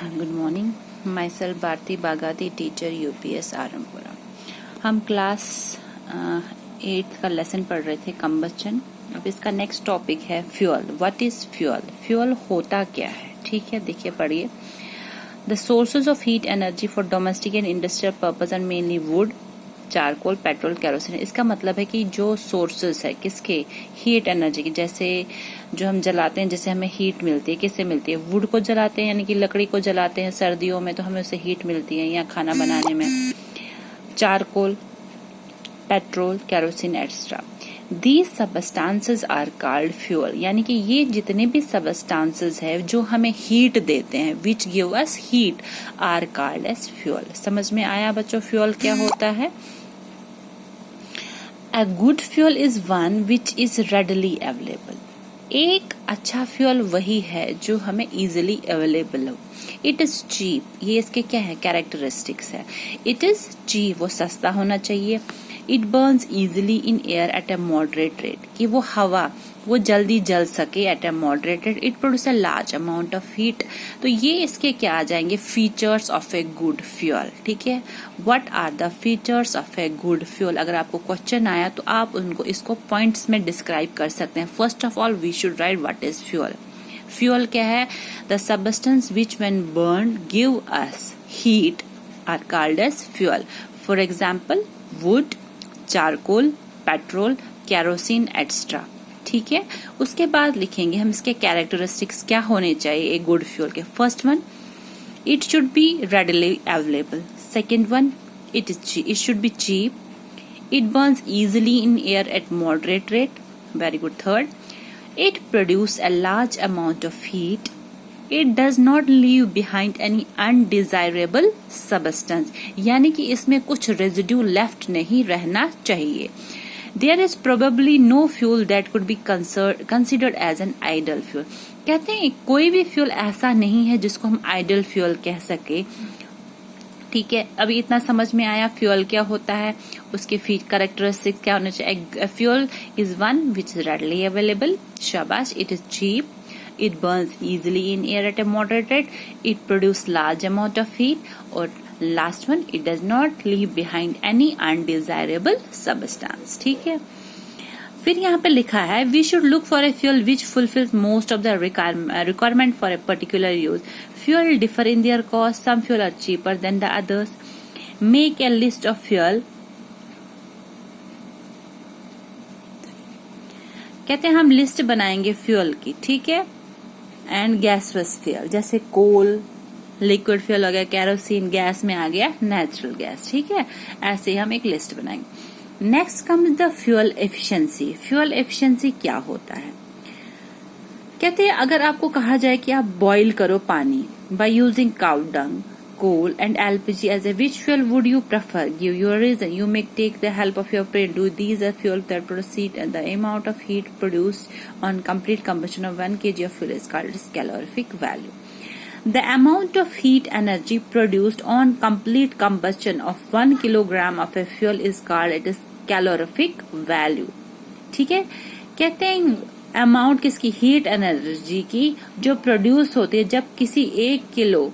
Good morning, myself Bharti Bagati, teacher UPS Arampura. हम class 8 का lesson पढ़ रहे थे, कंबस्चन। अब इसका नेक्स्ट टॉपिक है fuel. What is fuel? Fuel होता क्या है? ठीक है, देखिए पढ़िए। The sources of heat energy for domestic and industrial purpose are mainly wood, charcoal, petrol, kerosene. इसका मतलब है कि जो सोर्सेज है किसके, हीट एनर्जी की, जैसे जो हम जलाते हैं, जैसे हमें हीट मिलती है, किससे मिलती है? वुड को जलाते हैं, यानी कि लकड़ी को जलाते हैं सर्दियों में, तो हमें उससे हीट मिलती है या खाना बनाने में। Charcoal, petrol, kerosene extra. These substances are called fuel, यानी कि ये जितने भी substances है जो हमें हीट देते हैं, which give us heat, are called as fuel। समझ में आया बच्चों फ्यूल क्या होता है? A good fuel is one which is readily available। एक अच्छा फ्यूल वही है जो हमें easily available हो। It is cheap, ये इसके क्या है, कैरेक्टरिस्टिक्स है। It is cheap, वो सस्ता होना चाहिए। It burns easily in air at a moderate rate, कि वो हवा वो जल्दी जल सके at a moderate rate। It produces a large amount of heat। तो ये इसके क्या आ जाएंगे, features of a good fuel. ठीक है, what are the features of a good fuel? अगर आपको क्वेश्चन आया तो आप उनको इसको पॉइंट्स में डिस्क्राइब कर सकते हैं। First of all we should write what is fuel. Fuel क्या है? The substance which when burn give us heat are called as fuel. For example wood, charcoal, petrol, kerosene extra. ठीक है, उसके बाद लिखेंगे हम इसके कैरेक्टरिस्टिक्स क्या होने चाहिए एक गुड फ्यूल के। First one, it should be readily available. Second one, it should be cheap. It burns easily in air at moderate rate. Very good. Third, it produce a large amount of heat. It does not leave behind any undesirable substance, यानी कि इसमें कुछ residue left नहीं रहना चाहिए। There is probably no fuel that could be considered as an ideal fuel. कहते हैं कोई भी फ्यूल ऐसा नहीं है जिसको हम आइडल फ्यूल कह सके। ठीक है, अभी इतना समझ में आया फ्यूल क्या होता है, उसके कैरेक्टरिस्टिक्स क्या होने चाहिए। Fuel is one which is readily available, शाबाश। It is cheap. It burns easily in air at a moderate rate. It produces large amount of heat. और last one, it does not leave behind any undesirable substance। ठीक है, फिर यहाँ पे लिखा है we should look for a fuel which fulfills most of the requirement for a particular use। Fuel differ in their cost. Some fuel are cheaper than the others। Make a list of fuel। कहते हैं हम list बनाएंगे fuel की। ठीक है, and गैसलेस fuel जैसे कोल, liquid fuel हो गया, केरोसिन गैस में आ गया, नेचुरल गैस। ठीक है, ऐसे ही हम एक लिस्ट बनाएंगे। Next comes the fuel efficiency. Fuel efficiency क्या होता है? कहते हैं अगर आपको कहा जाए कि आप बॉईल करो पानी by using cow dung, coal and LPG as a which fuel would you prefer? Give your reason. You may take the help of your brain. Do these are fuel that proceed and the amount of heat produced on complete combustion of 1 kg of fuel is called its calorific value. The amount of heat energy produced on complete combustion of 1 kilogram of a fuel is called its calorific value। ठीक है, कहते हैं amount किसकी, heat energy की जो produce होती है जब किसी 1 किलो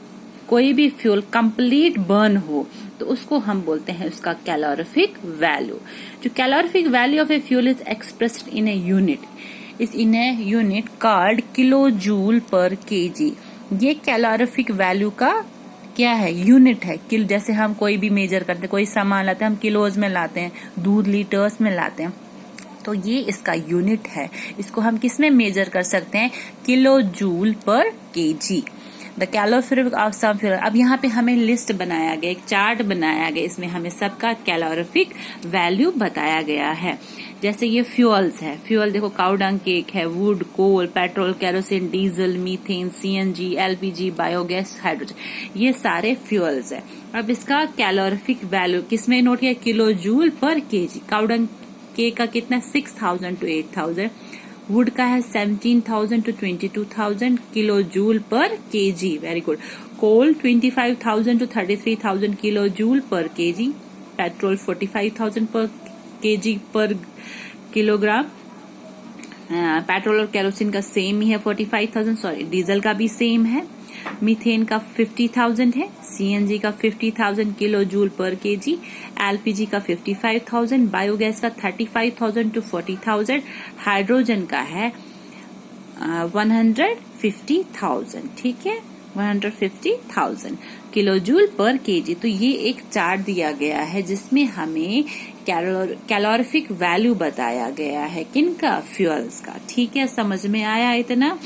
कोई भी फ्यूल कंप्लीट बर्न हो, तो उसको हम बोलते हैं उसका कैलोरीफिक वैल्यू। जो calorific value of a fuel is expressed in a unit, is in a unit called kilo joule per KG. ये कैलोरीफिक वैल्यू का क्या है, यूनिट है। किल जैसे हम कोई भी मेजर करते हैं, कोई सामान लाते हैं हम किलोज में लाते हैं, दूध लीटर्स में लाते हैं, तो ये इसका यूनिट है। इसको हम किस में मेजर कर सकते हैं, kilo joule per kg. The calorific of some fuel. अब यहाँ पे हमें लिस्ट बनाया गया, एक चार्ट बनाया गया, इसमें हमें सबका कैलोरीफिक वैल्यू बताया गया है। जैसे ये फ्यूल्स है, फ्यूल देखो काउडंग केक है, wood, coal, petrol, kerosene, diesel, methane, CNG, LPG, biogas, hydrogen, ये सारे फ्यूल्स है। अब इसका कैलोरीफिक वैल्यू किसमें नोट किया, kilo joule per kg. Cow dung cake का कितना, 6000 to 8000। वुड का है 17,000 to 22,000 kilo joule per kg. Very good. Coal 25,000 to 33,000 kilo joule per kg. Petrol 45,000 per kg per kilogram. Petrol और केरोसिन का same ही है 45,000। सॉरी, डीजल का भी सेम है। मीथेन का 50,000 है, सीएनजी का 50,000 kilo joule per KG, LPG का 55,000, बायोगैस का 35,000 to 40,000, हाइड्रोजन का है 150,000, ठीक है, 150,000 किलो जूल पर केजी। तो ये एक चार्ट दिया गया है जिसमें हमें कैलोरीफिक वैल्यू बताया गया है किनका, फ्यूल्स का। ठीक है, समझ में आया इतना?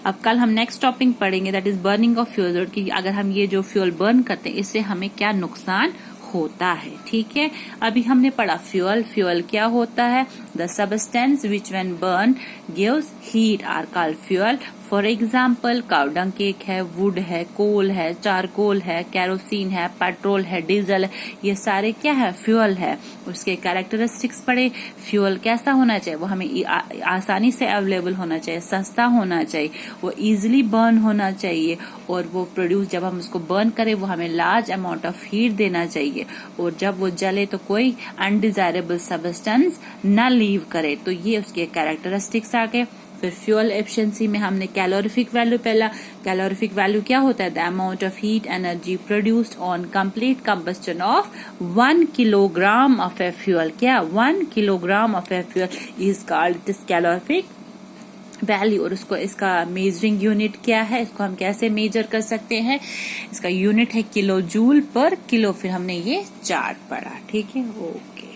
अब कल हम नेक्स्ट टॉपिक पढ़ेंगे, that is burning of fuel, कि अगर हम ये जो फ्यूल बर्न करते हैं इससे हमें क्या नुकसान होता है। ठीक है, अभी हमने पढ़ा फ्यूल। फ्यूल क्या होता है? The substance which when burn gives heat are called fuel. For example cow dung cake है, वुड है, कोल है, चारकोल है, कैरोसिन है, पेट्रोल है, डीजल है, ये सारे क्या है? फ्यूल है। उसके कैरेक्टरिस्टिक्स पढ़े। फ्यूल कैसा होना चाहिए? वो हमें आसानी से अवेलेबल होना चाहिए, सस्ता होना चाहिए, वो इजिली बर्न होना चाहिए, और वो प्रोड्यूस जब हम उसको बर्न करें वो हमें लार्ज अमाउंट ऑफ हीट देना चाहिए, और जब वो जले तो कोई अनडिजायरेबल सब्सटेंस न लीव करे। तो ये उसके कैरेक्टरिस्टिक्स आ गए। फिर फ्यूल एफिशिएंसी में हमने कैलोरीफिक वैल्यू पहला। कैलोरीफिक वैल्यू क्या होता है? The amount of heat energy produced on complete combustion of 1 kilogram of a fuel. क्या? 1 kilogram of a fuel is called, it is calorific value. और उसको, इसका मेजरिंग यूनिट क्या है? इसको हम कैसे मेजर कर सकते हैं? इसका यूनिट है किलो जूल पर किलो। फिर हमने ये चार्ट पढ़ा। ठीक है, ओके।